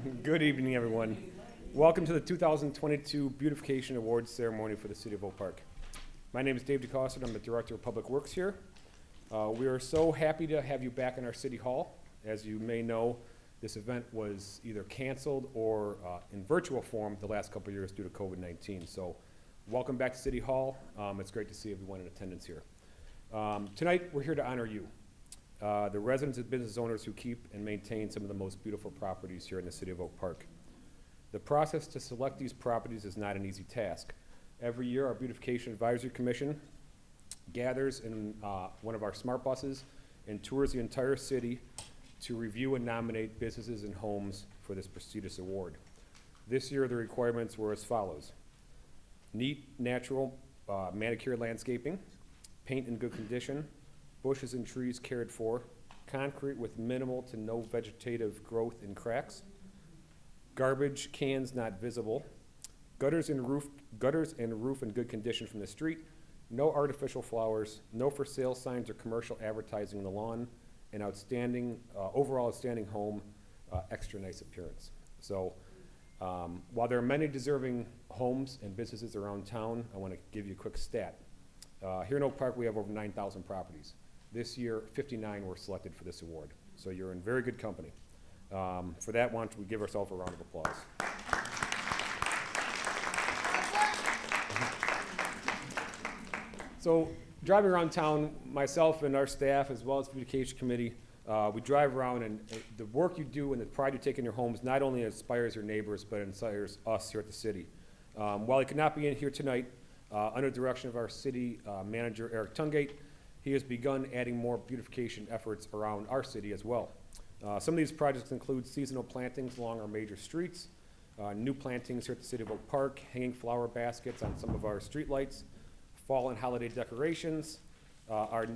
Good evening, everyone. Welcome to the 2022 Beautification Awards ceremony for the City of Oak Park. My name is Dave DeCosta. I'm the Director of Public Works here. We are so happy to have you back in our City Hall. As you may know, this event was either canceled or in virtual form the last couple of years due to COVID-19. So welcome back to City Hall. It's great to see everyone in attendance here. Tonight, we're here to honor you. The residents and business owners who keep and maintain some of the most beautiful properties here in the City of Oak Park. The process to select these properties is not an easy task. Every year, our Beautification Advisory Commission gathers in one of our smart buses and tours the entire city to review and nominate businesses and homes for this prestigious award. This year, the requirements were as follows. Neat, natural, manicured landscaping, paint in good condition, bushes and trees cared for, concrete with minimal to no vegetative growth and cracks, garbage cans not visible, gutters and roof in good condition from the street, no artificial flowers, no for sale signs or commercial advertising on the lawn, an overall outstanding home, extra nice appearance. So while there are many deserving homes and businesses around town, I want to give you a quick stat. Here in Oak Park, we have over 9,000 properties. This year, 59 were selected for this award. So you're in very good company. For that, why don't we give ourselves a round of applause. So driving around town, myself and our staff, as well as the Beautification Committee, we drive around, and the work you do and the pride you take in your homes not only inspires your neighbors, but inspires us here at the city. While he could not be in here tonight, under the direction of our city manager, Eric Tungate, he has begun adding more beautification efforts around our city as well. Some of these projects include seasonal plantings along our major streets, new plantings here at the City of Oak Park, hanging flower baskets on some of our streetlights, fall and holiday decorations.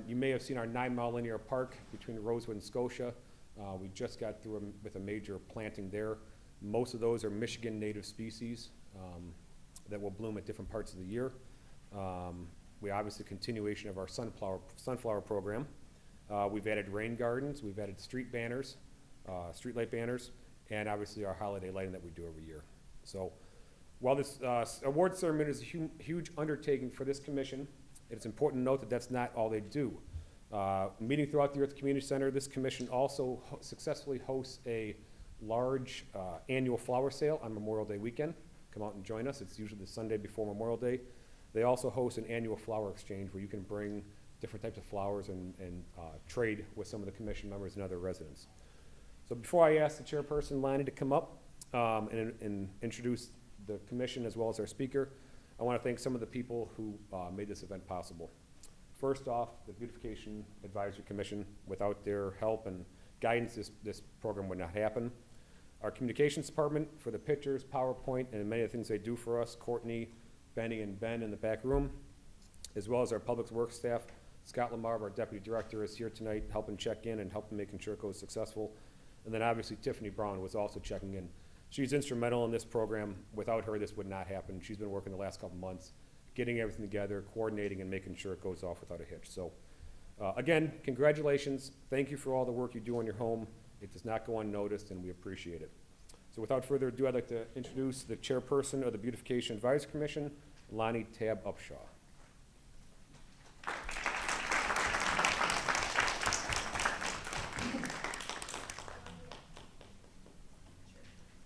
You may have seen our 9-mile linear park between Rosewood and Scotia. We just got through with a major planting there. Most of those are Michigan native species that will bloom at different parts of the year. We obviously continuation of our sunflower program. We've added rain gardens, we've added street banners, streetlight banners, and obviously our holiday lighting that we do every year. So while this award ceremony is a huge undertaking for this commission, it's important to note that that's not all they do. Meeting throughout the year at the Community Center, this commission also successfully hosts a large annual flower sale on Memorial Day weekend. Come out and join us. It's usually the Sunday before Memorial Day. They also host an annual flower exchange where you can bring different types of flowers and trade with some of the commission members and other residents. So before I ask the chairperson, Lonnie, to come up and introduce the commission as well as our speaker, I want to thank some of the people who made this event possible. First off, the Beautification Advisory Commission. Without their help and guidance, this program would not happen. Our communications department for the pictures, PowerPoint, and many of the things they do for us, Courtney, Benny, and Ben in the back room, as well as our public works staff. Scott Lamar, our deputy director, is here tonight helping check in and helping making sure it goes successful. And then obviously Tiffany Brown was also checking in. She's instrumental in this program. Without her, this would not happen. She's been working the last couple months, getting everything together, coordinating, and making sure it goes off without a hitch. So again, congratulations. Thank you for all the work you do on your home. It does not go unnoticed, and we appreciate it. So without further ado, I'd like to introduce the chairperson of the Beautification Advisory Commission, Lonnie Tab Upshaw.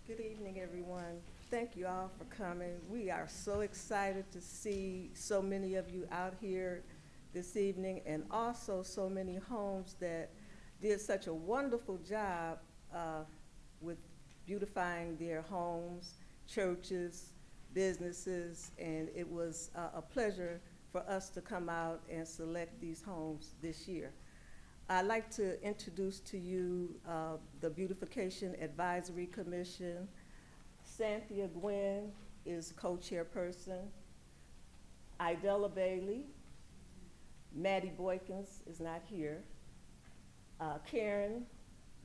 Good evening, everyone. Thank you all for coming. We are so excited to see so many of you out here this evening, and also so many homes that did such a wonderful job with beautifying their homes, churches, businesses, and it was a pleasure for us to come out and select these homes this year. I'd like to introduce to you the Beautification Advisory Commission. Cynthia Gwynn is co-chairperson. Idella Bailey. Maddie Boykins is not here. Karen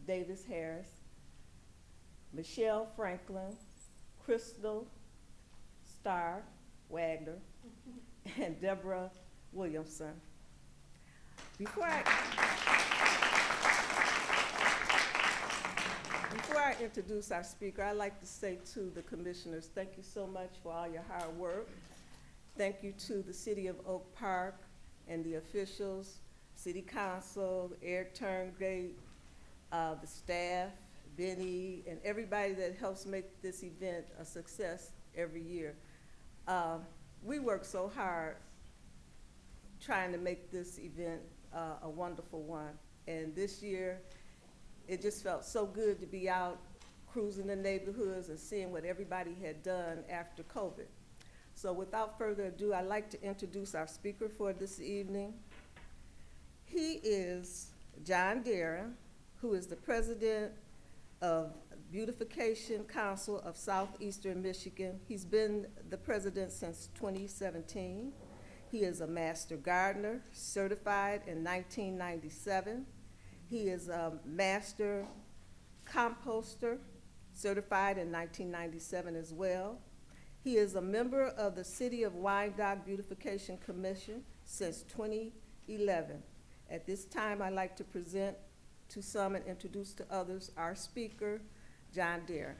Davis Harris. Michelle Franklin. Crystal Starr Wagner. And Deborah Williamson. Before Before I introduce our speaker, I'd like to say to the commissioners, thank you so much for all your hard work. Thank you to the City of Oak Park and the officials, City Council, Air Turngate, the staff, Benny, and everybody that helps make this event a success every year. We work so hard trying to make this event a wonderful one. And this year, it just felt so good to be out cruising the neighborhoods and seeing what everybody had done after COVID. So without further ado, I'd like to introduce our speaker for this evening. He is John Darren, who is the president of Beautification Council of Southeastern Michigan. He's been the president since 2017. He is a master gardener, certified in 1997. He is a master composter, certified in 1997 as well. He is a member of the City of Wyandotte Beautification Commission since 2011. At this time, I'd like to present to some and introduce to others our speaker, John Darren.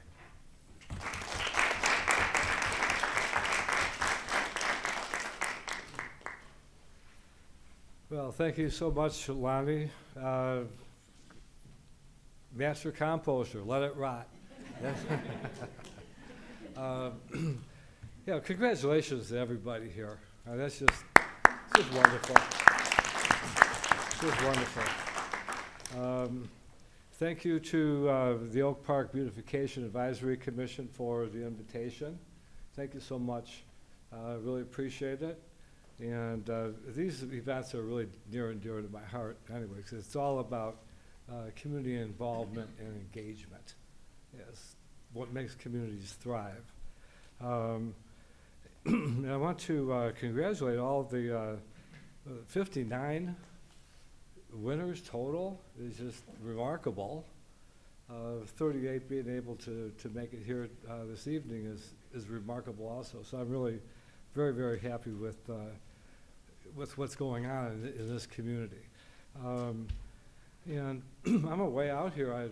Well, thank you so much, Lonnie. Master composter, let it rot. Yeah, congratulations to everybody here. That's just wonderful. Just wonderful. Thank you to the Oak Park Beautification Advisory Commission for the invitation. Thank you so much. Really appreciate it. And these events are really near and dear to my heart anyway, because it's all about community involvement and engagement. Yes, what makes communities thrive. And I want to congratulate all of the 59 winners total. It's just remarkable. 38 being able to make it here this evening is remarkable also. So I'm really very, very happy with what's going on in this community. And on my way out here, I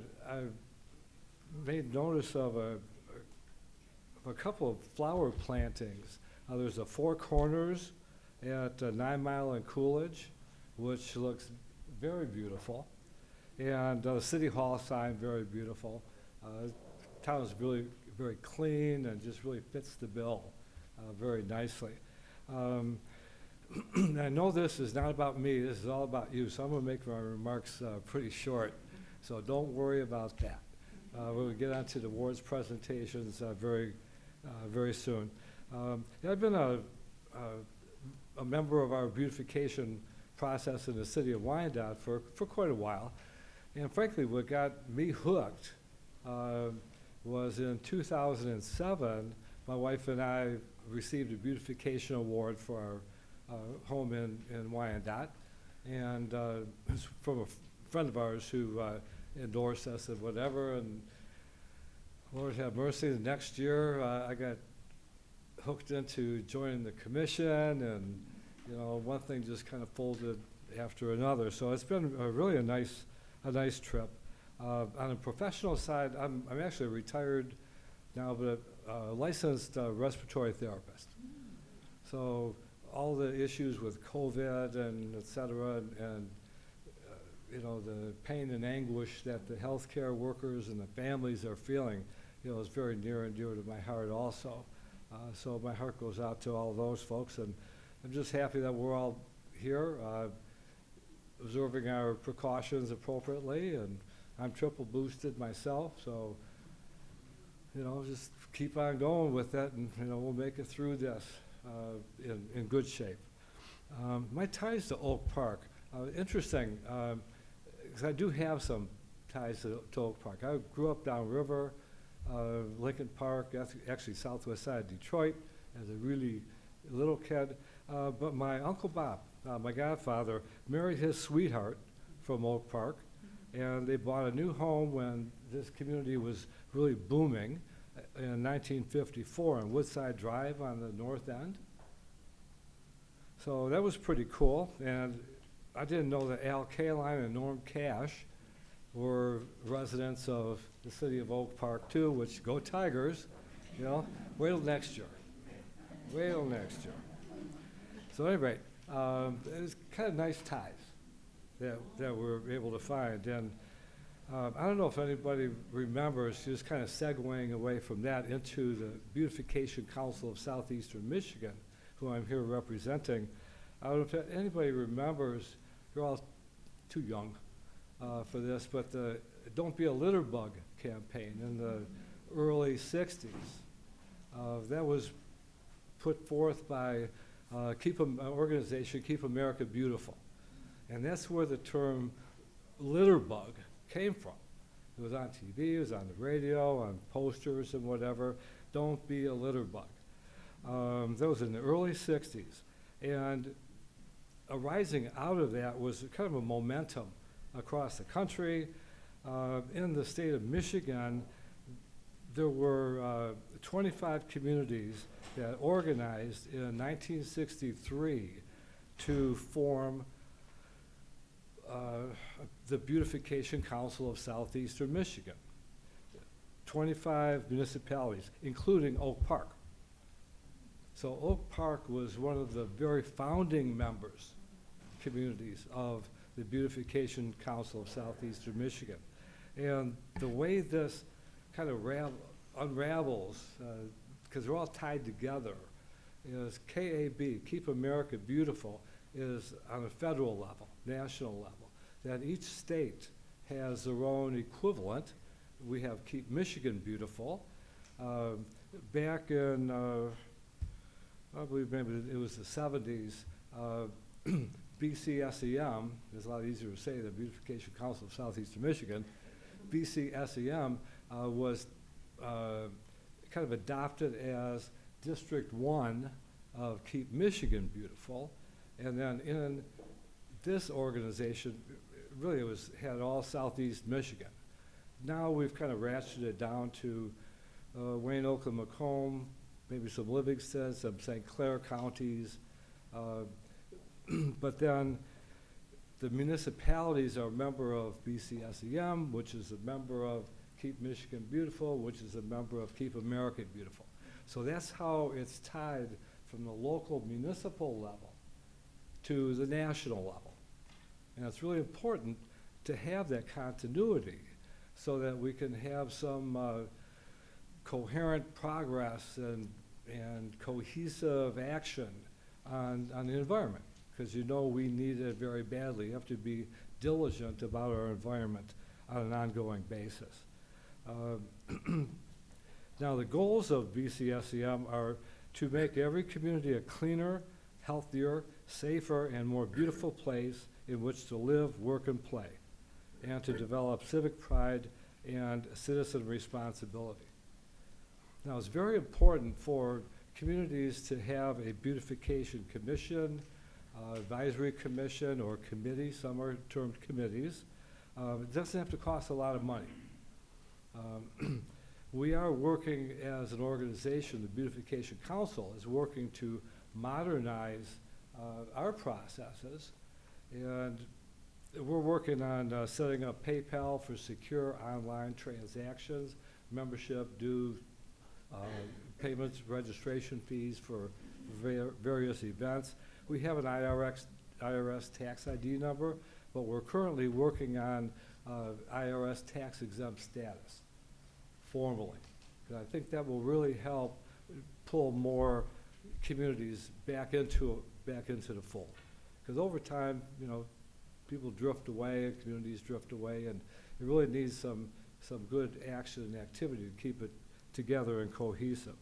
made notice of a couple of flower plantings. There's a Four Corners at 9 Mile and Coolidge, which looks very beautiful. And the City Hall sign, very beautiful. Town is really very clean and just really fits the bill very nicely. I know this is not about me, this is all about you, so I'm gonna make my remarks pretty short, so don't worry about that. We'll get on to the awards presentations very soon. I've been a member of our beautification process in the city of Wyandotte for quite a while, and frankly, what got me hooked was in 2007, my wife and I received a beautification award for our home in Wyandotte, and it's from a friend of ours who endorsed us and whatever, and Lord have mercy, the next year I got hooked into joining the commission, and you know, one thing just kind of folded after another. So it's been really a nice trip. On a professional side, I'm actually retired now, but a licensed respiratory therapist. So all the issues with COVID and et cetera, and you know, the pain and anguish that the healthcare workers and the families are feeling, you know, is very near and dear to my heart also. So my heart goes out to all those folks, and I'm just happy that we're all here, observing our precautions appropriately, and I'm triple boosted myself, so you know, just keep on going with it, and you know, we'll make it through this in good shape. My ties to Oak Park, interesting, because I do have some ties to Oak Park. I grew up downriver, Lincoln Park, that's actually southwest side of Detroit, as a really little kid. But my Uncle Bob, my godfather, married his sweetheart from Oak Park, and they bought a new home when this community was really booming in 1954 on Woodside Drive on the north end. So that was pretty cool, and I didn't know that Al Kaline and Norm Cash were residents of the city of Oak Park too, which go Tigers, you know, wait till next year. Wait till next year. So anyway, it was kind of nice ties that we're able to find. And I don't know if anybody remembers, just kind of segueing away from that into the Beautification Council of Southeastern Michigan, who I'm here representing. I don't know if anybody remembers, you're all too young for this, but the Don't Be a Litter Bug campaign in the early 60s. That was put forth by organization, Keep America Beautiful. And that's where the term litter bug came from. It was on TV, it was on the radio, on posters and whatever. Don't be a litter bug. That was in the early 60s. And arising out of that was kind of a momentum across the country. In the state of Michigan, there were 25 communities that organized in 1963 to form the Beautification Council of Southeastern Michigan. 25 municipalities, including Oak Park. So Oak Park was one of the very founding communities of the Beautification Council of Southeastern Michigan. And the way this kind of unravels, because they're all tied together, is KAB, Keep America Beautiful, is on a federal level, national level, that each state has their own equivalent. We have Keep Michigan Beautiful. Back in, I believe maybe it was the 70s, BCSEM, it's a lot easier to say, the Beautification Council of Southeastern Michigan, BCSEM was kind of adopted as District 1 of Keep Michigan Beautiful. And then in this organization, really it had all Southeast Michigan. Now we've kind of ratcheted it down to Wayne, Oakland, Macomb, maybe some Livingston, some St. Clair counties. But then the municipalities are a member of BCSEM, which is a member of Keep Michigan Beautiful, which is a member of Keep America Beautiful. So that's how it's tied from the local municipal level to the national level. And it's really important to have that continuity so that we can have some coherent progress and cohesive action on the environment, because you know we need it very badly. You have to be diligent about our environment on an ongoing basis. Now the goals of BCSEM are to make every community a cleaner, healthier, safer, and more beautiful place in which to live, work, and play, and to develop civic pride and citizen responsibility. Now it's very important for communities to have a beautification commission, advisory commission, or committee. Some are termed committees. It doesn't have to cost a lot of money. We are working as an organization, the Beautification Council is working to modernize our processes, and we're working on setting up PayPal for secure online transactions, membership dues, payments, registration fees for various events. We have an IRS tax ID number, but we're currently working on IRS tax exempt status formally. And I think that will really help pull more communities back into the fold. Because over time, you know, people drift away and communities drift away, and it really needs some good action and activity to keep it together and cohesive.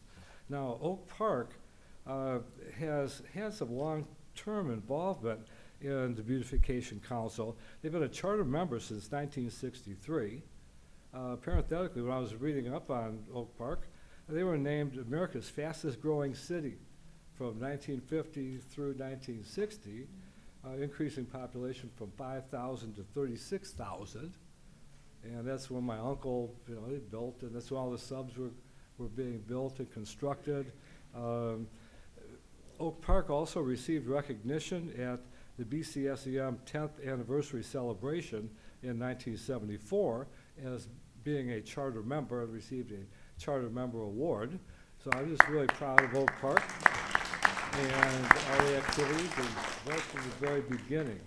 Now, Oak Park has had some long-term involvement in the Beautification Council. They've been a charter member since 1963. Parenthetically, when I was reading up on Oak Park, they were named America's fastest growing city from 1950 through 1960, increasing population from 5,000 to 36,000. And that's when my uncle, you know, he built, and that's when all the subs were being built and constructed. Oak Park also received recognition at the BCSEM 10th anniversary celebration in 1974 as being a charter member, and received a charter member award. So I'm just really proud of Oak Park and all the activities, and right from the very beginning,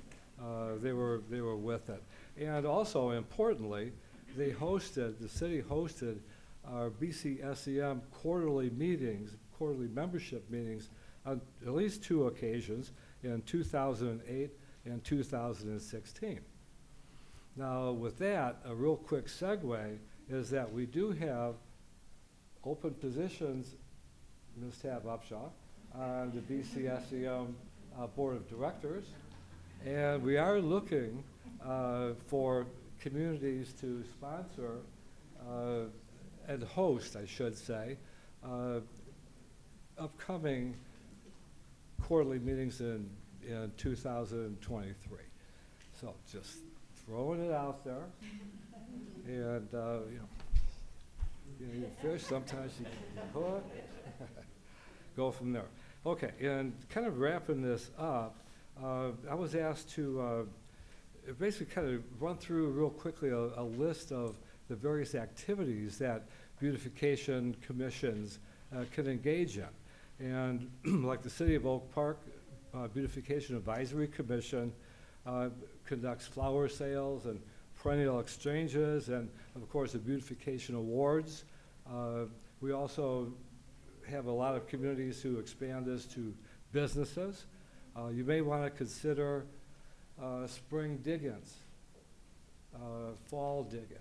they were with it. And also, importantly, the city hosted our BCSEM quarterly meetings, quarterly membership meetings, on at least 2 occasions in 2008 and 2016. Now, with that, a real quick segue is that we do have open positions, Ms. Tab Upshaw, on the BCSEM Board of Directors, and we are looking for communities to sponsor and host, I should say, upcoming quarterly meetings in 2023. So just throwing it out there, and you fish, sometimes you can hook, go from there. Okay, and kind of wrapping this up, I was asked to basically kind of run through real quickly a list of the various activities that beautification commissions can engage in. And like the City of Oak Park Beautification Advisory Commission conducts flower sales and perennial exchanges, and of course the beautification awards. We also have a lot of communities who expand this to businesses. You may want to consider spring dig-ins, fall dig-ins,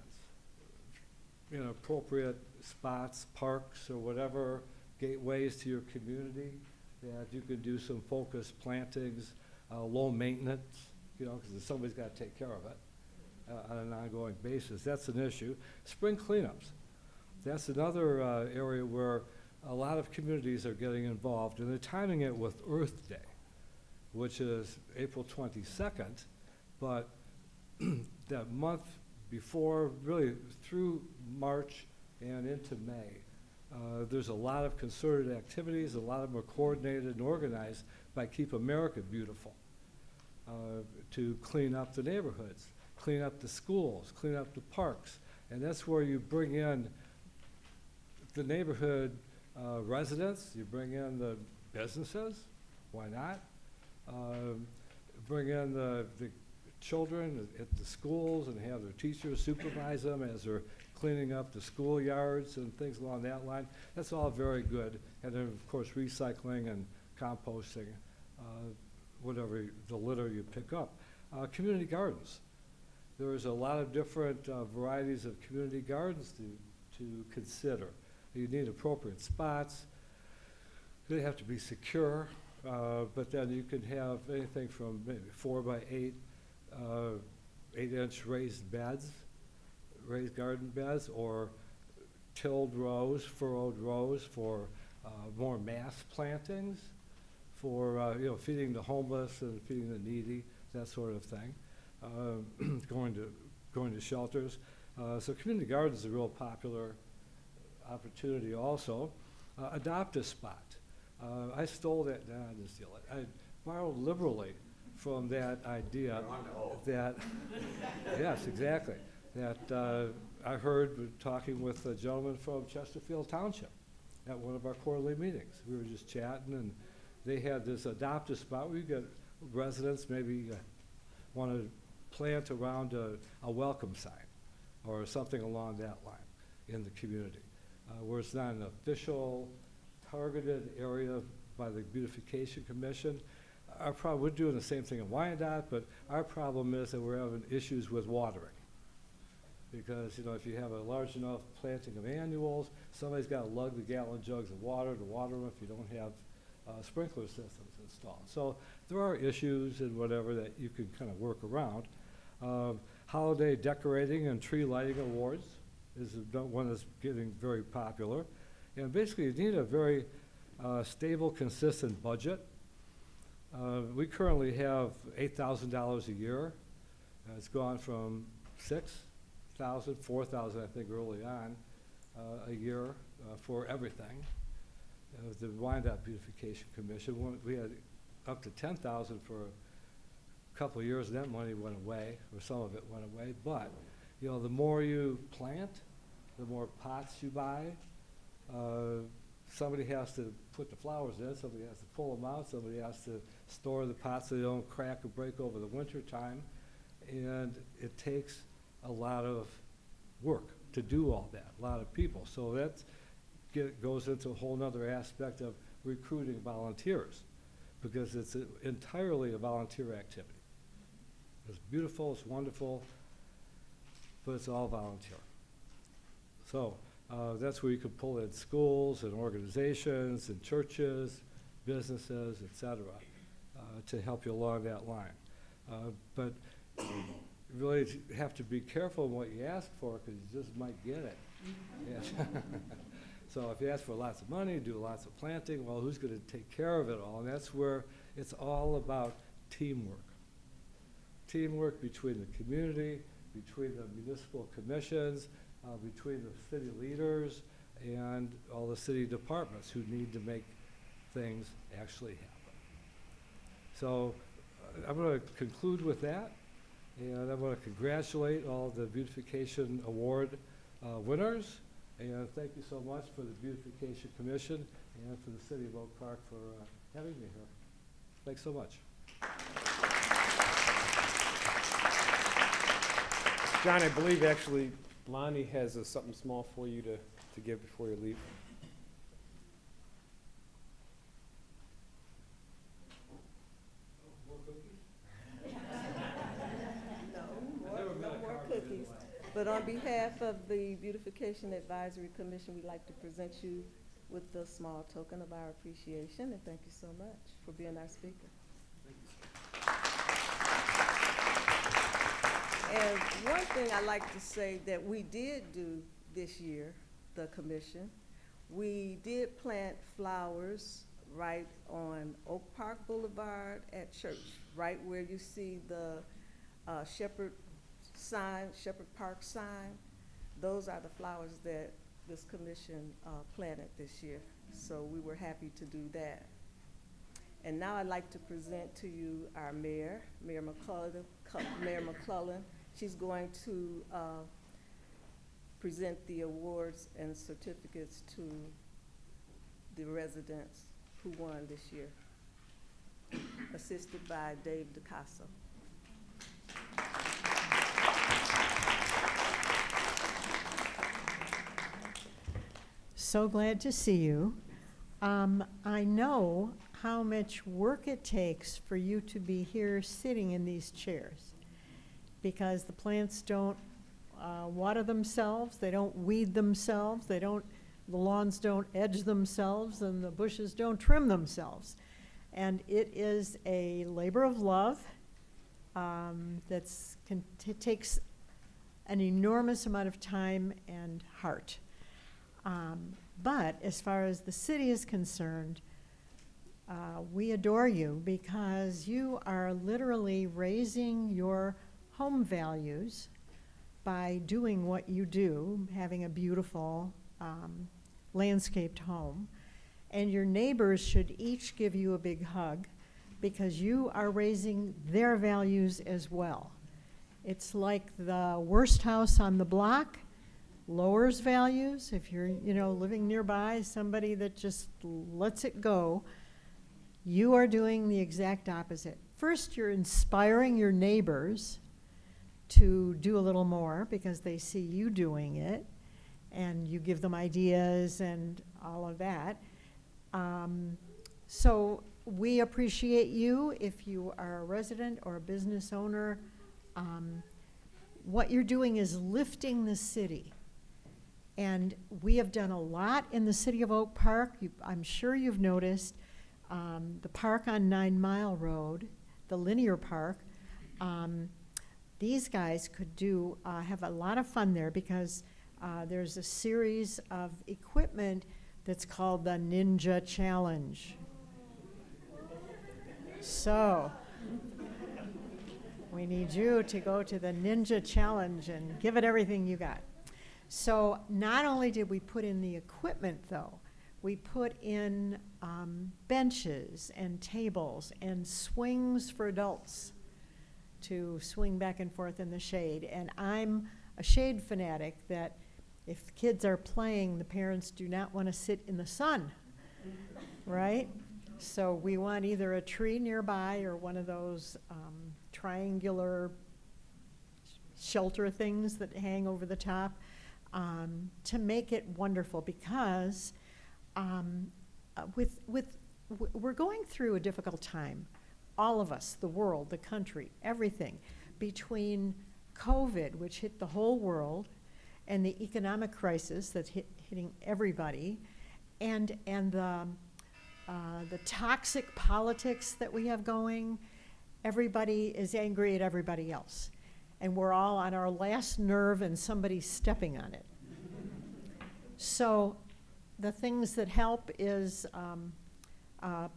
in appropriate spots, parks, or whatever, gateways to your community that you could do some focused plantings, low maintenance, because somebody's got to take care of it on an ongoing basis. That's an issue. Spring cleanups. That's another area where a lot of communities are getting involved, and they're timing it with Earth Day, which is April 22nd, but that month before, really through March and into May, there's a lot of concerted activities. A lot of them are coordinated and organized by Keep America Beautiful to clean up the neighborhoods, clean up the schools, clean up the parks. And that's where you bring in the neighborhood residents, you bring in the businesses, why not? Bring in the children at the schools and have their teachers supervise them as they're cleaning up the schoolyards and things along that line. That's all very good. And then, of course, recycling and composting, whatever the litter you pick up. Community gardens. There's a lot of different varieties of community gardens to consider. You need appropriate spots. They have to be secure, but then you can have anything from maybe 4 by 8, 8-inch raised beds, raised garden beds, or tilled rows, furrowed rows for more mass plantings, for feeding the homeless and feeding the needy, that sort of thing. Going to shelters. So community gardens is a real popular opportunity also. Adopt a spot. I stole that, no, I didn't steal it. I borrowed liberally from that idea that, yes, exactly, that I heard talking with a gentleman from Chesterfield Township at one of our quarterly meetings. We were just chatting, and they had this adopt a spot where you get residents maybe want to plant around a welcome sign or something along that line in the community, where it's not an official targeted area by the Beautification Commission. We're doing the same thing in Wyandotte, but our problem is that we're having issues with watering. Because if you have a large enough planting of annuals, somebody's got to lug the gallon jugs of water to water them if you don't have sprinkler systems installed. So there are issues and whatever that you can kind of work around. Holiday decorating and tree lighting awards is one that's getting very popular. And basically you need a very stable, consistent budget. We currently have $8,000 a year. It's gone from $6,000, $4,000 I think early on a year for everything. The Wyandotte Beautification Commission, we had up to $10,000 for couple of years, that money went away, or some of it went away. But, you know, the more you plant, the more pots you buy. Somebody has to put the flowers in, somebody has to pull them out, somebody has to store the pots so they don't crack or break over the winter time. And it takes a lot of work to do all that, a lot of people. So that goes into a whole nother aspect of recruiting volunteers, because it's entirely a volunteer activity. It's beautiful, it's wonderful, but it's all volunteer. So that's where you could pull in schools and organizations and churches, businesses, et cetera, to help you along that line. But you really have to be careful in what you ask for, because you just might get it. Yeah. So if you ask for lots of money, do lots of planting, well, who's going to take care of it all? And that's where it's all about teamwork. Teamwork between the community, between the municipal commissions, between the city leaders, and all the city departments who need to make things actually happen. So I'm going to conclude with that, and I want to congratulate all the Beautification Award winners, and thank you so much for the Beautification Commission and for the City of Oak Park for having me here. Thanks so much. John, I believe actually Lonnie has something small for you to give before you leave. No more cookies. But on behalf of the Beautification Advisory Commission, we'd like to present you with a small token of our appreciation, and thank you so much for being our speaker. And one thing I like to say that we did do this year, the commission, we did plant flowers right on Oak Park Boulevard at Church, right where you see the Shepherd Park sign. Those are the flowers that this commission planted this year. So we were happy to do that. And now I'd like to present to you our mayor, Mayor McClellan. She's going to present the awards and certificates to the residents who won this year, assisted by Dave DeCasso. So glad to see you. I know how much work it takes for you to be here sitting in these chairs, because the plants don't water themselves, they don't weed themselves, the lawns don't edge themselves, and the bushes don't trim themselves. And it is a labor of love it takes an enormous amount of time and heart. But as far as the city is concerned, we adore you, because you are literally raising your home values by doing what you do, having a beautiful landscaped home. And your neighbors should each give you a big hug, because you are raising their values as well. It's like the worst house on the block lowers values. If you're, living nearby, somebody that just lets it go, you are doing the exact opposite. First, you're inspiring your neighbors to do a little more because they see you doing it, and you give them ideas and all of that. So we appreciate you. If you are a resident or a business owner, what you're doing is lifting the city. And we have done a lot in the city of Oak Park. I'm sure you've noticed the park on 9 Mile Road, the linear park. These guys could have a lot of fun there, because there's a series of equipment that's called the Ninja Challenge. So we need you to go to the Ninja Challenge and give it everything you got. So not only did we put in the equipment, though, we put in benches and tables and swings for adults. to swing back and forth in the shade. And I'm a shade fanatic that if kids are playing, the parents do not want to sit in the sun, right? So we want either a tree nearby or one of those triangular shelter things that hang over the top to make it wonderful, because we're going through a difficult time. All of us, the world, the country, everything, between COVID, which hit the whole world, and the economic crisis that's hitting everybody, and the toxic politics that we have going. Everybody is angry at everybody else, and we're all on our last nerve and somebody's stepping on it. So the things that help is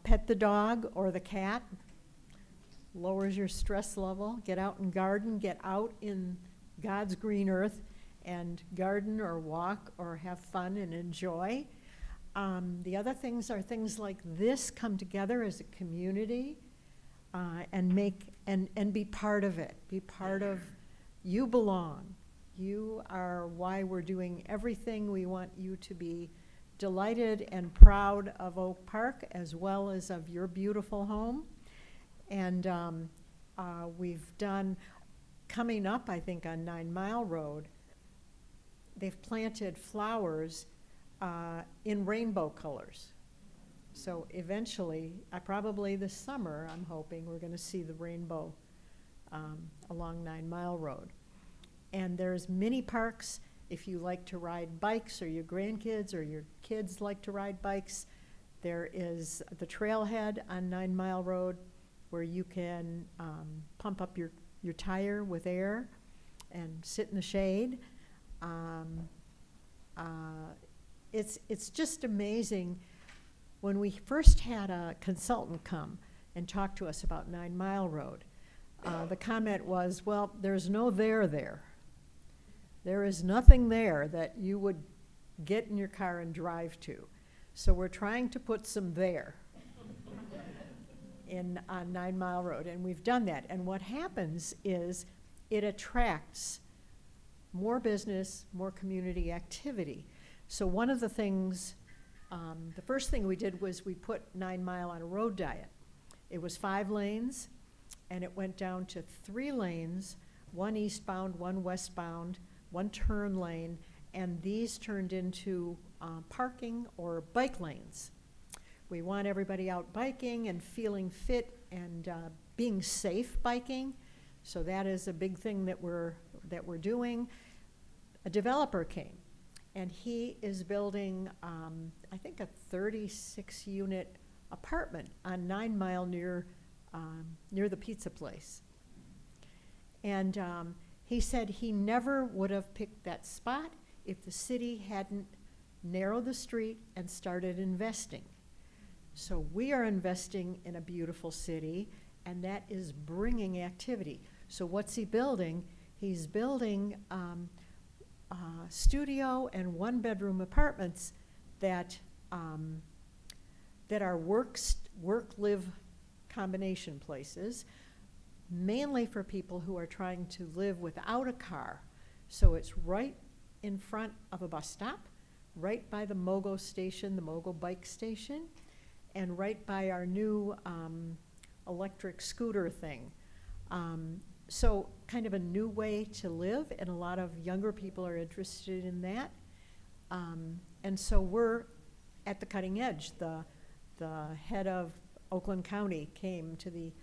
pet the dog or the cat, lowers your stress level. Get out and garden, get out in God's green earth and garden or walk or have fun and enjoy. The other things are things like this: come together as a community and be part of it. Be part of, you belong. You are why we're doing everything. We want you to be delighted and proud of Oak Park as well as of your beautiful home. And we've done, coming up, I think, on 9 Mile Road, they've planted flowers in rainbow colors. So eventually, probably this summer, I'm hoping, we're going to see the rainbow along 9 Mile Road. And there's mini parks. If you like to ride bikes, or your grandkids or your kids like to ride bikes, there is the trailhead on 9 Mile Road where you can pump up your tire with air and sit in the shade. It's just amazing. When we first had a consultant come and talk to us about 9 Mile Road, the comment was, well, there's no there there. There is nothing there that you would get in your car and drive to. So we're trying to put some there on 9 Mile Road, and we've done that. And what happens is it attracts more business, more community activity. So one of the things, the first thing we did was we put 9 Mile on a road diet. It was 5 lanes, and it went down to 3 lanes, 1 eastbound, 1 westbound, 1 turn lane, and these turned into parking or bike lanes. We want everybody out biking and feeling fit and being safe biking. So that is a big thing that we're doing. A developer came, and he is building, I think, a 36-unit apartment on 9 Mile near the pizza place. And he said he never would have picked that spot if the city hadn't narrowed the street and started investing. So we are investing in a beautiful city, and that is bringing activity. So what's he building? He's building studio and 1-bedroom apartments that are work-live combination places, mainly for people who are trying to live without a car. So it's right in front of a bus stop, right by the MOGO station, the MOGO bike station, and right by our new electric scooter thing. So kind of a new way to live, and a lot of younger people are interested in that. And so we're at the cutting edge. The head of Oakland County came to the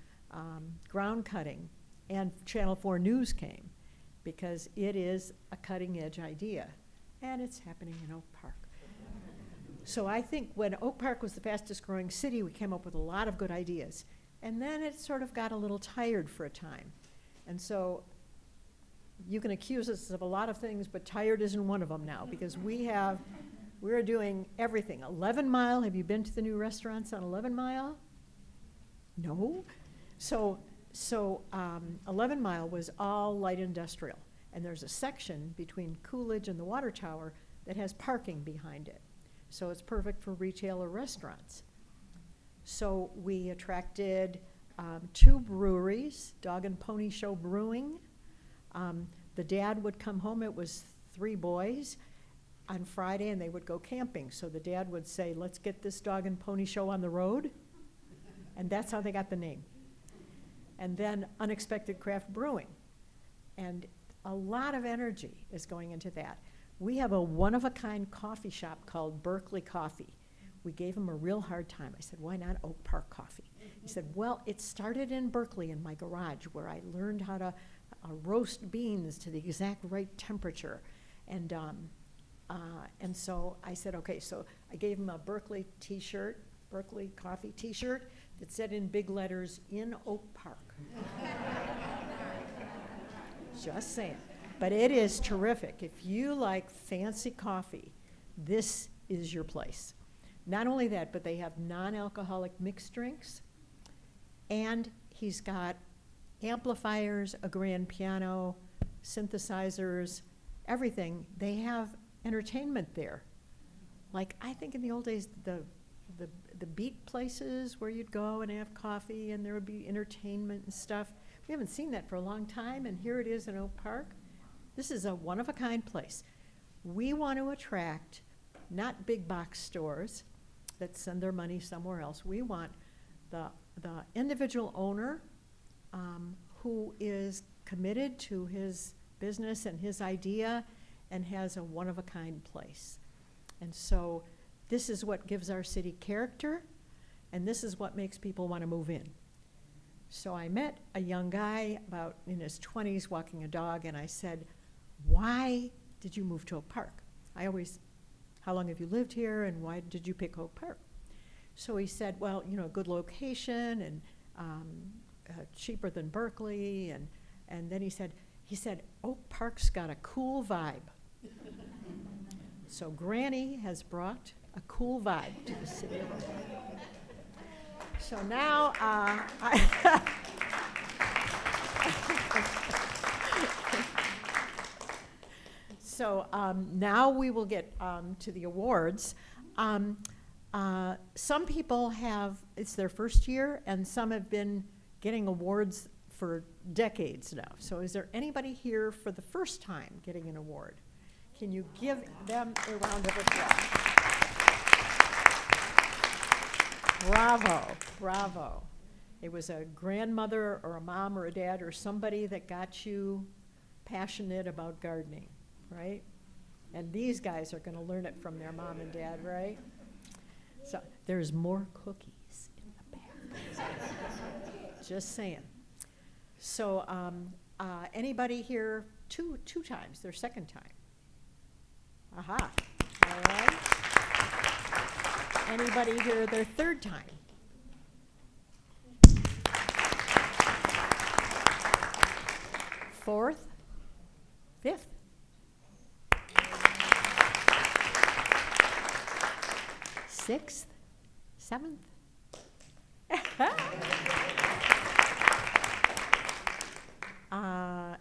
ground cutting, and Channel 4 News came, because it is a cutting edge idea, and it's happening in Oak Park. So I think when Oak Park was the fastest growing city, we came up with a lot of good ideas. And then it sort of got a little tired for a time. And so you can accuse us of a lot of things, but tired isn't one of them now, because we're doing everything. 11 Mile, have you been to the new restaurants on 11 Mile? No? So 11 Mile was all light industrial. And there's a section between Coolidge and the water tower that has parking behind it. So it's perfect for retail or restaurants. So we attracted 2 breweries, Dog and Pony Show Brewing. The dad would come home, it was 3 boys on Friday, and they would go camping. So the dad would say, let's get this Dog and Pony Show on the road. And that's how they got the name. And then Unexpected Craft Brewing. And a lot of energy is going into that. We have a one-of-a-kind coffee shop called Berkeley Coffee. We gave him a real hard time. I said, why not Oak Park Coffee? He said, well, it started in Berkeley in my garage where I learned how to roast beans to the exact right temperature. And so I said, okay, so I gave him a Berkeley t-shirt, Berkeley Coffee t-shirt that said in big letters, in Oak Park. Just saying. But it is terrific. If you like fancy coffee, this is your place. Not only that, but they have non-alcoholic mixed drinks, and he's got amplifiers, a grand piano, synthesizers, everything. They have entertainment there. Like, I think in the old days, the beat places where you'd go and have coffee and there would be entertainment and stuff. We haven't seen that for a long time, and here it is in Oak Park. This is a one-of-a-kind place. We want to attract not big box stores that send their money somewhere else. We want the individual owner who is committed to his business and his idea and has a one-of-a-kind place. And so this is what gives our city character, and this is what makes people want to move in. So I met a young guy about in his 20s walking a dog, and I said, why did you move to Oak Park? How long have you lived here, and why did you pick Oak Park? So he said, well, you know, good location, and cheaper than Berkeley, and then he said, Oak Park's got a cool vibe. So Granny has brought a cool vibe to the city of Oak Park. So now, now we will get to the awards. Some people it's their first year, and some have been getting awards for decades now. So is there anybody here for the first time getting an award? Can you give them a round of applause? Bravo, bravo. It was a grandmother or a mom or a dad or somebody that got you passionate about gardening, right? And these guys are going to learn it from their mom and dad, right? So there's more cookies in the back. Just saying. So anybody here two times, their second time? Aha, all right. Anybody here their third time? Fourth? Fifth? Sixth? Seventh?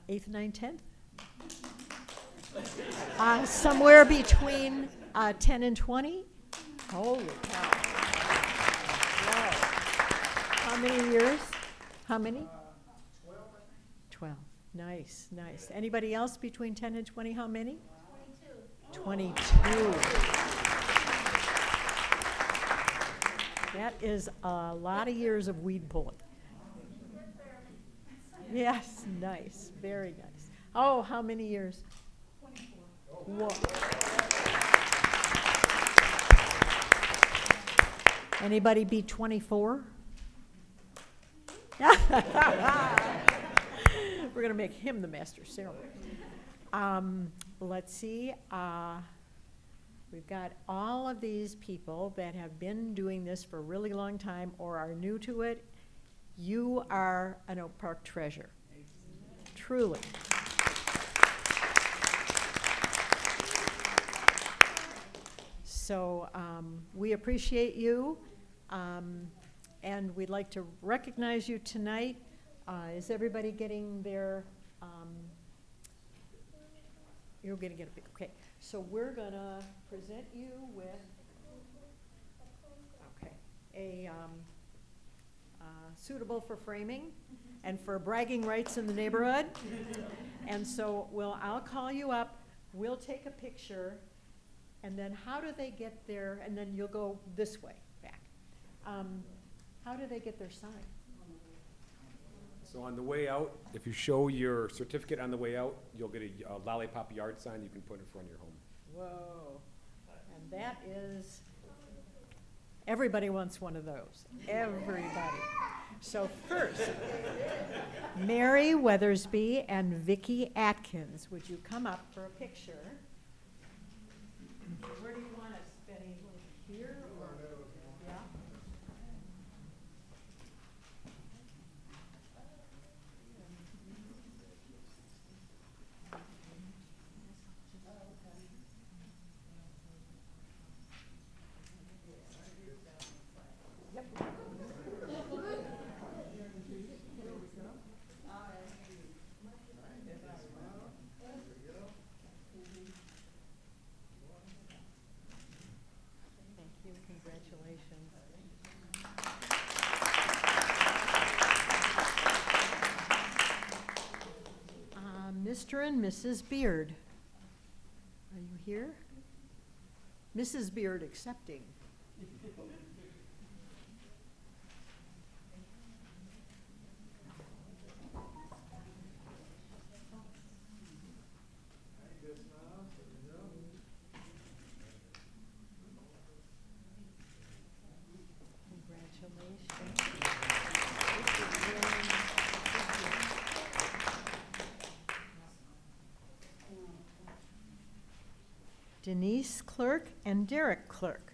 Eighth, ninth, 10th? Somewhere between 10 and 20? Holy cow. Wow. How many years? How many? 12. Nice, nice. Anybody else between 10 and 20? How many? 22. That is a lot of years of weed pulling. Yes, nice, very nice. Oh, how many years? 24. Whoa. Anybody be 24? We're going to make him the master of ceremony. Let's see. We've got all of these people that have been doing this for a really long time or are new to it. You are an Oak Park treasure. Truly. So we appreciate you, and we'd like to recognize you tonight. Is everybody getting their, you're going to get a big, okay. So we're going to present you with, okay, a suitable for framing and for bragging rights in the neighborhood. And so I'll call you up, we'll take a picture, and then how do they get there, and then you'll go this way back. How do they get their sign? So on the way out, if you show your certificate on the way out, you'll get a lollipop yard sign you can put in front of your home. Whoa. And that is, everybody wants one of those. Everybody. So first, Mary Weathersby and Vicki Atkins, would you come up for a picture? Where do you want us, Benny? Here or? Yeah. Thank you, congratulations. Mr. and Mrs. Beard, are you here? Mrs. Beard accepting. Congratulations. Denise Clerk and Derek Clerk.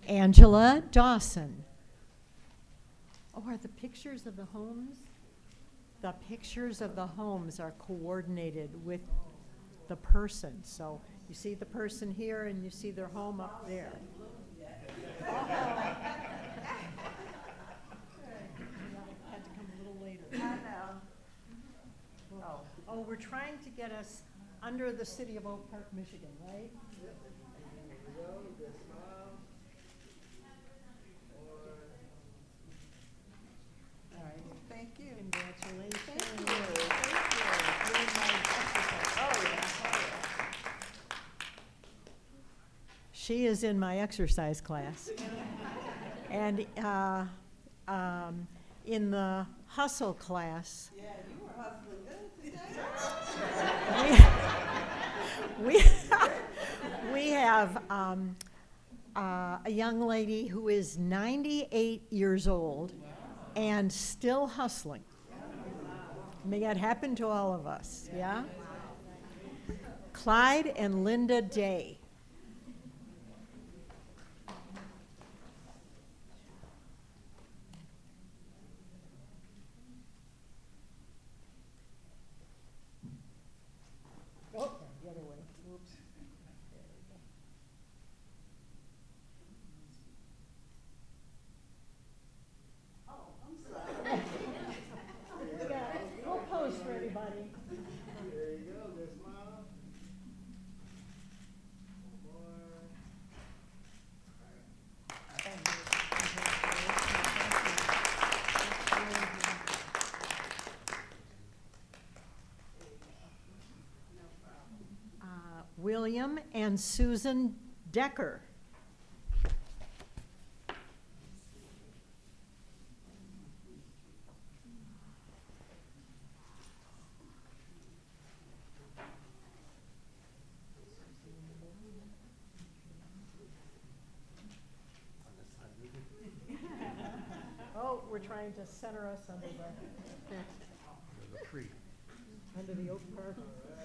Angela Dawson. Oh, are the pictures of the homes? The pictures of the homes are coordinated with the person. So you see the person here and you see their home up there. Had to come a little later. I know. Oh, we're trying to get us under the City of Oak Park, Michigan, right? All right. Thank you. Congratulations. Thank you. Thank you. You're in my exercise. Oh, yeah. She is in my exercise class. And in the hustle class, Yeah, you were hustling good today. we have a young lady who is 98 years old and still hustling. May that happen to all of us, yeah? Clyde and Linda Day. Oh, the other way. Oops. There we go. Yeah, we'll pose for everybody. There you go, good smile. More. William and Susan Decker. Oh, we're trying to center us under under the Oak Park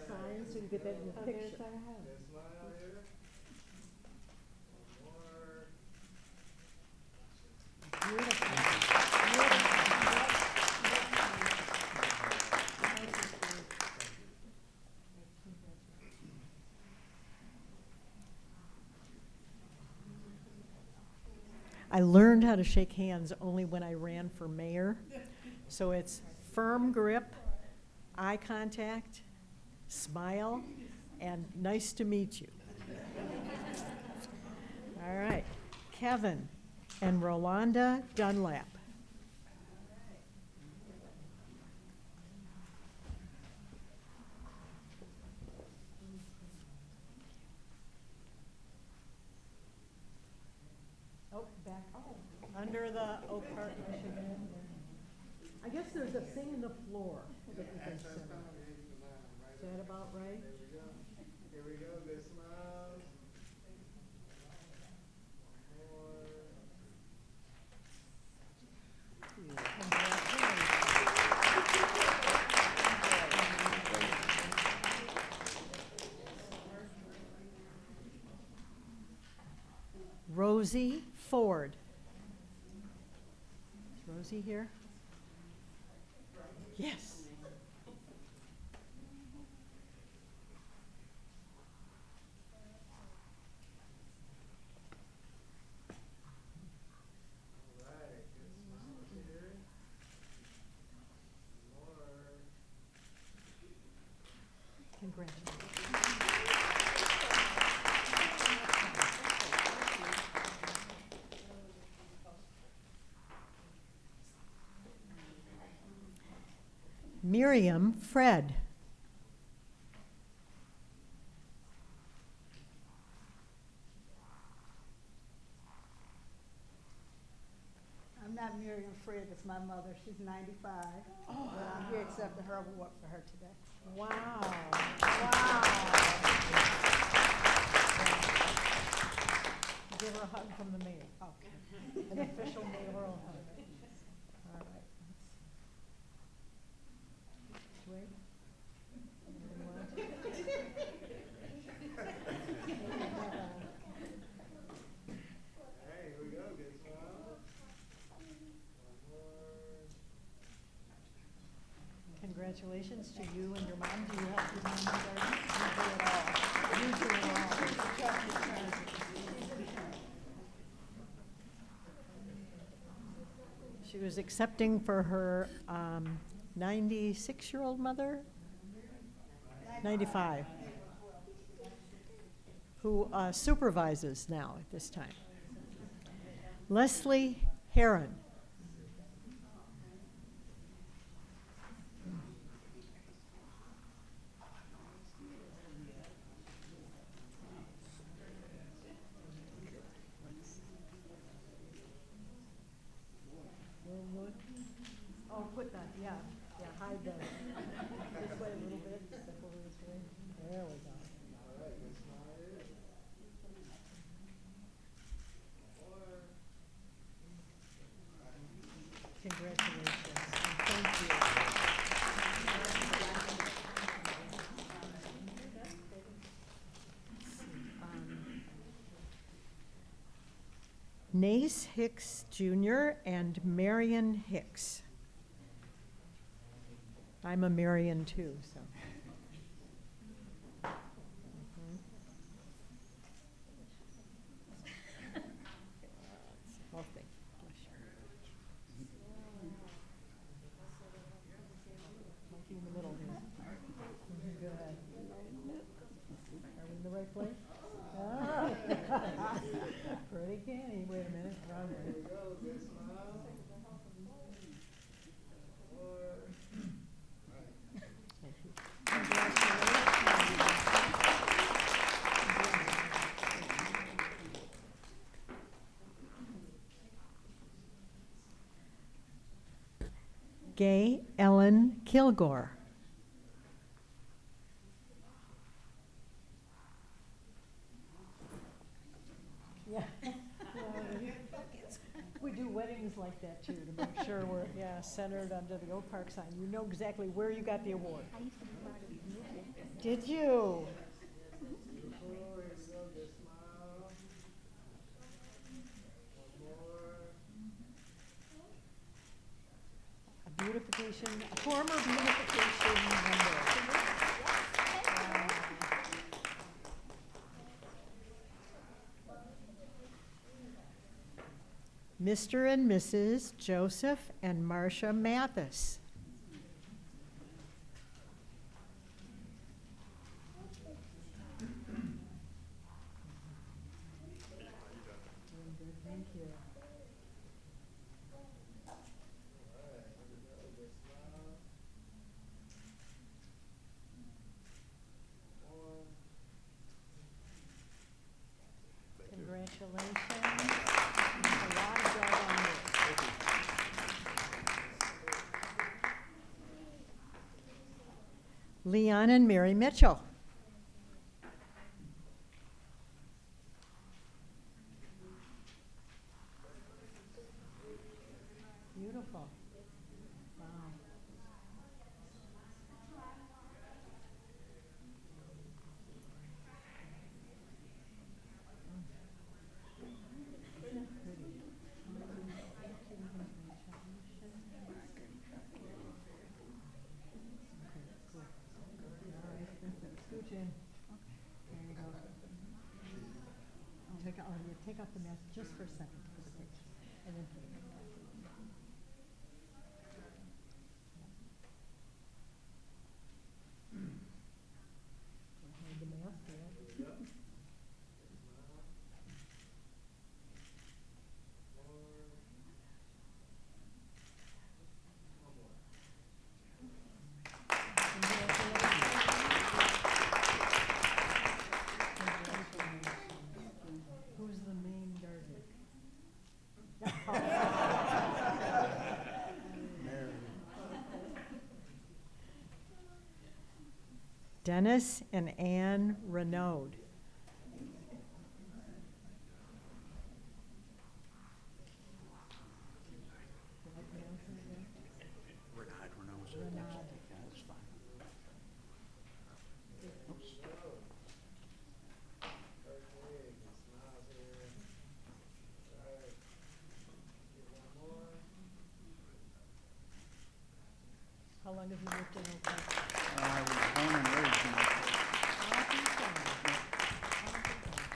sign, so you get that in the picture. Good smile here. More. Beautiful. Beautiful. I learned how to shake hands only when I ran for mayor. So it's firm grip, eye contact, smile, and nice to meet you. All right, Kevin and Rolanda Dunlap. Oh, back, under the Oak Park, Michigan. I guess there's a thing in the floor that you can sit on. Is that about right? Here we go, good smiles. More. Rosie Ford. Is Rosie here? Yes. All right, good smiles here. More. Congratulations. Miriam Fred. I'm not Miriam Fred, it's my mother, she's 95. But I'm here accepting her award for her today. Wow. Wow. Give her a hug from the mayor. Okay. An official mayoral hug. All right. Wait. Hey, here we go, good smiles. One more. Congratulations to you and your mom. Do you help your mom in the garden? You do it all. You do it all. She was accepting for her 96-year-old mother? 95. Who supervises now at this time. Leslie Heron. Oh, put that, yeah, hide that. This way a little bit, step over this way. There we go. All right, good smile here. More. Congratulations, and thank you. Nace Hicks Jr. and Marion Hicks. I'm a Marion too, so. Healthy. Monkey in the middle here. Good. Are we in the right place? Ah. Pretty canny. Wait a minute. Wrong Here way. we go, good smile. More. Gay Ellen Kilgore. Yeah. We do weddings like that too, to make sure we're, centered under the Oak Park sign. You know exactly where you got the award. Did you? Beautiful, here we go, good smile. One more. A beautification, a former beautification member. Mr. and Mrs. Joseph and Marcia Mathis. Thank you. Congratulations. A lot of job on this. Leon and Mary Mitchell. Beautiful. Wow. Scooch in. There you go. Take off the mask just for a second for the picture, and then put it back on. Hold the mask there. Who's the main gardener? Dennis and Ann Renaud. Renaud. How long have you lived in Oak Park? I was born and raised in Oak Park.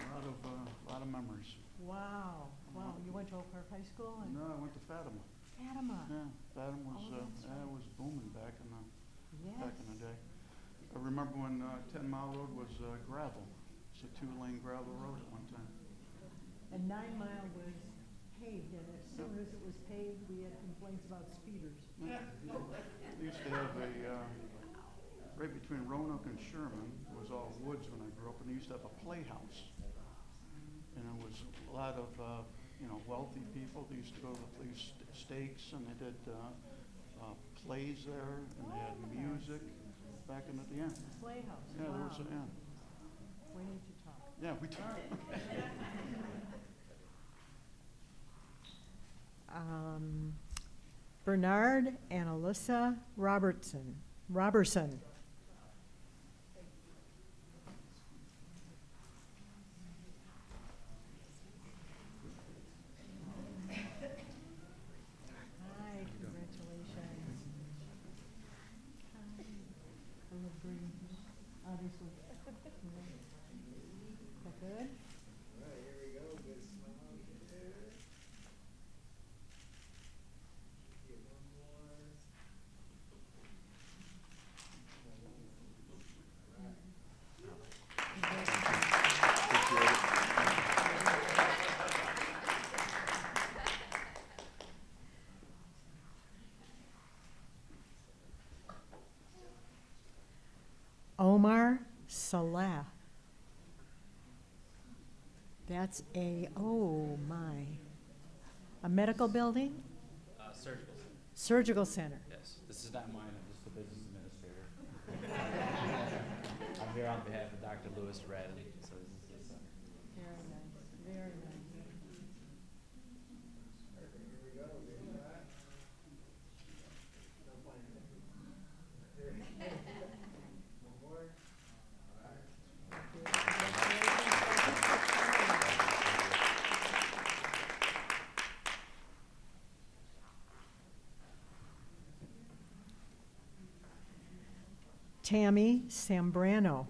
A lot of memories. Wow, wow, you went to Oak Park High School and No, I went to Fatima. Fatima? Yeah, Fatima was, Oh, that's yeah, right. it was booming back in the Yes. day. I remember when 10 Mile Road was gravel. It's a 2-lane gravel road at one time. And 9 Mile was paved, and as soon as it was paved, we had complaints about speeders. They used to have right between Roanoke and Sherman, it was all woods when I grew up, and they used to have a playhouse. And it was a lot of, wealthy people. They used to go to the stakes, and they did plays there, and they had music back in the end. Playhouse, Yeah, there wow. was, yeah. We need to talk. Yeah, we took. Bernard and Alyssa Robertson. Hi, congratulations. Hi. I love green, obviously. Is that good? Omar Salah. That's oh my. A medical building? Surgical center. Surgical center. Yes, this is not mine, I'm just the business administrator. I'm here on behalf of Dr. Lewis Radley, so this is Very nice, very nice. Tammy Sambrano.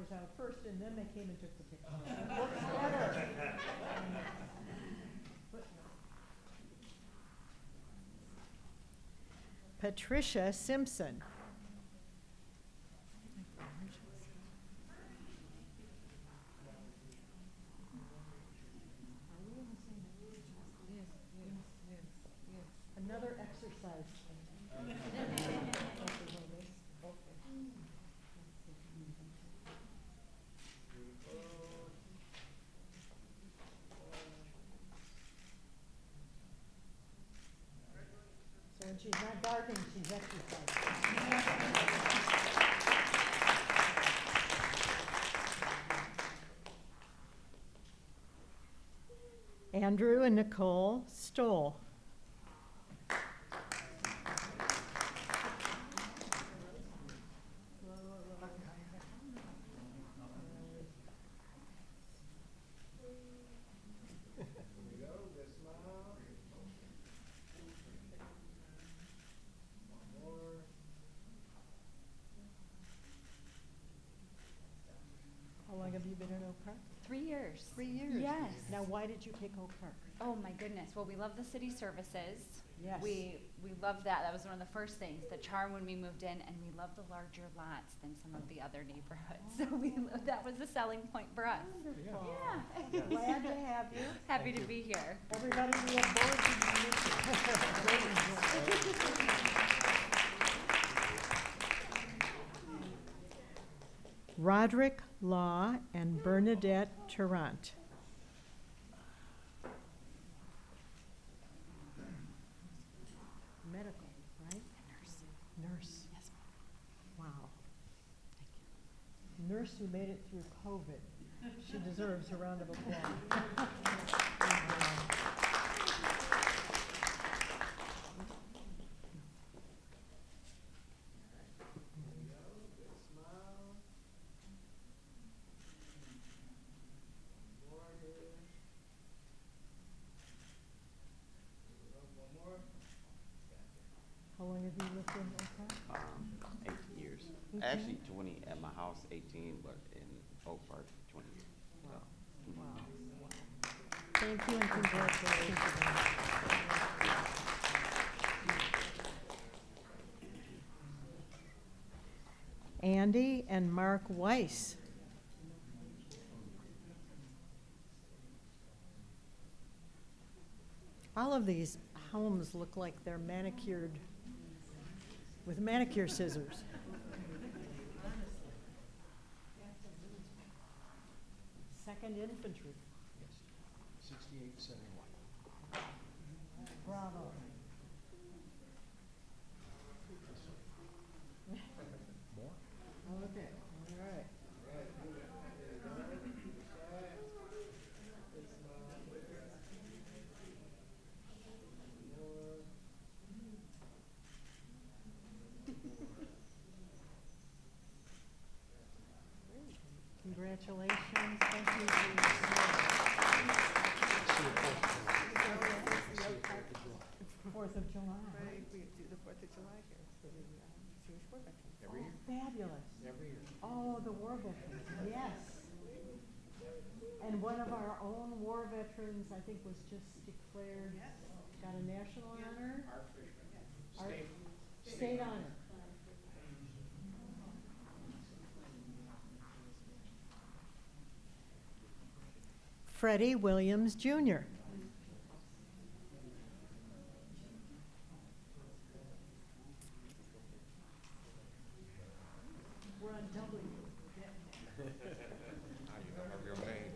flowers out first, and then they came and took the picture. It works better. Patricia Simpson. Another exercise. So when she's not gardening, she's exercising. Andrew and Nicole Stoll. How long have you been in Oak Park? 3 years. 3 years? Yes. Now, why did you pick Oak Park? Oh my goodness. Well, we love the city services. Yes. We love that. That was one of the first things, the charm when we moved in, and we love the larger lots than some of the other neighborhoods. So that was a selling point for us. Wonderful. Yeah. Glad to have you. Happy to be here. Everybody, we have boards. Roderick Law and Bernadette Tarrant. Medical, right? Nurse. Yes. Wow. Nurse who made it through COVID. She deserves a round of applause. How long have you lived in Oak Park? 18 years. 18? Actually, 20 at my house, 18, but in Oak Park, 20 years. So, Wow. Thank you and congratulations again. Andy and Mark Weiss. All of these homes look like they're manicured with manicure scissors. Second Infantry. 6871. Bravo. Okay, all right. Congratulations, thank you. Fourth of July. Right, we do the 4th of July here for the Jewish War veterans. Oh, fabulous. Every year. Oh, the war veterans, yes. And one of our own war veterans, I think, was just declared, got a national honor? State honor. Freddie Williams, Jr. We're on W. Now you know my real name.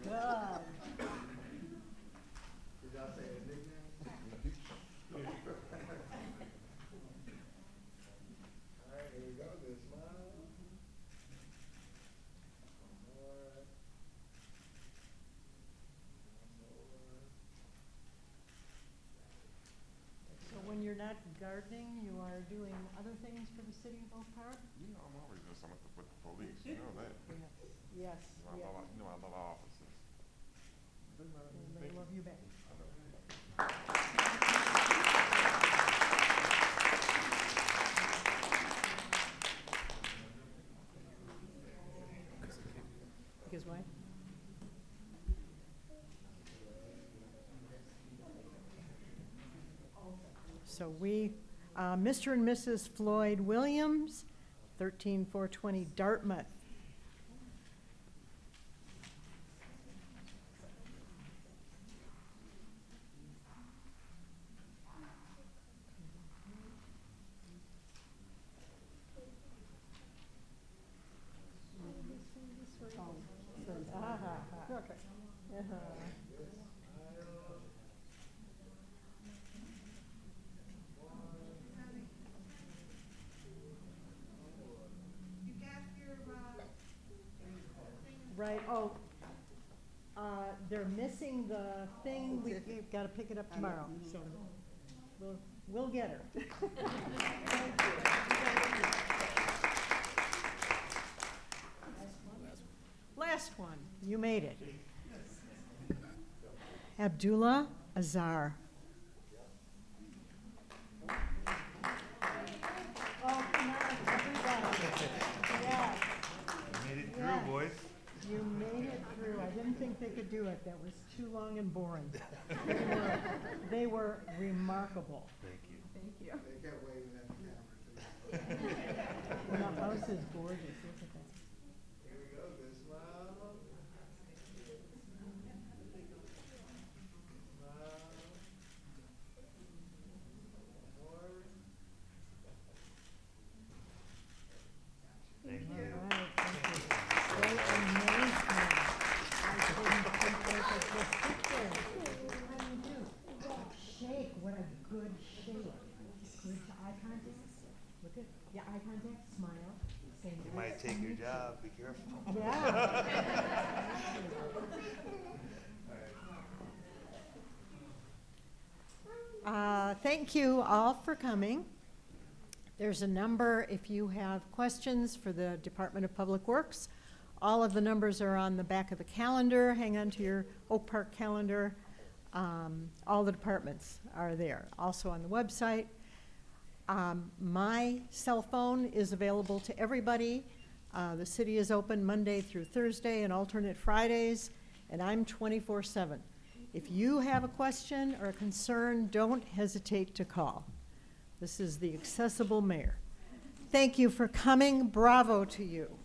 God. Did y'all say his nickname? All right, here we go. Good smile. More. So when you're not gardening, you are doing other things for the city of Oak Park? You know, I'm always doing something with the police. You know that. Yes, You know, yes. I love our officers. And they love you back. I know. So Mr. and Mrs. Floyd Williams, 13420 Dartmouth. Right, they're missing the thing, we've got to pick it up tomorrow, so we'll get her. Last one, you made it. Abdullah Azar. Oh, come on, everybody. Yeah. Made it Yeah. through, boys. You made it through. I didn't think they could do it. That was too long and boring. They were remarkable. Thank you. Thank you. They kept waving at the camera too. And the house is gorgeous, isn't it? Here we go, good smile. Smile. More. Thank you. All right, thank you. So amazed me. I couldn't think they could just sit there. What do you do? Shake, what a good shake. Good eye contact. Look at, yeah, eye contact, smile. Say You nice might to take your meet you. job, be careful. Thank you all for coming. There's a number if you have questions for the Department of Public Works. All of the numbers are on the back of the calendar. Hang on to your Oak Park calendar. All the departments are there, also on the website. My cell phone is available to everybody. The city is open Monday through Thursday and alternate Fridays, and I'm 24/7. If you have a question or a concern, don't hesitate to call. This is the accessible mayor. Thank you for coming. Bravo to you.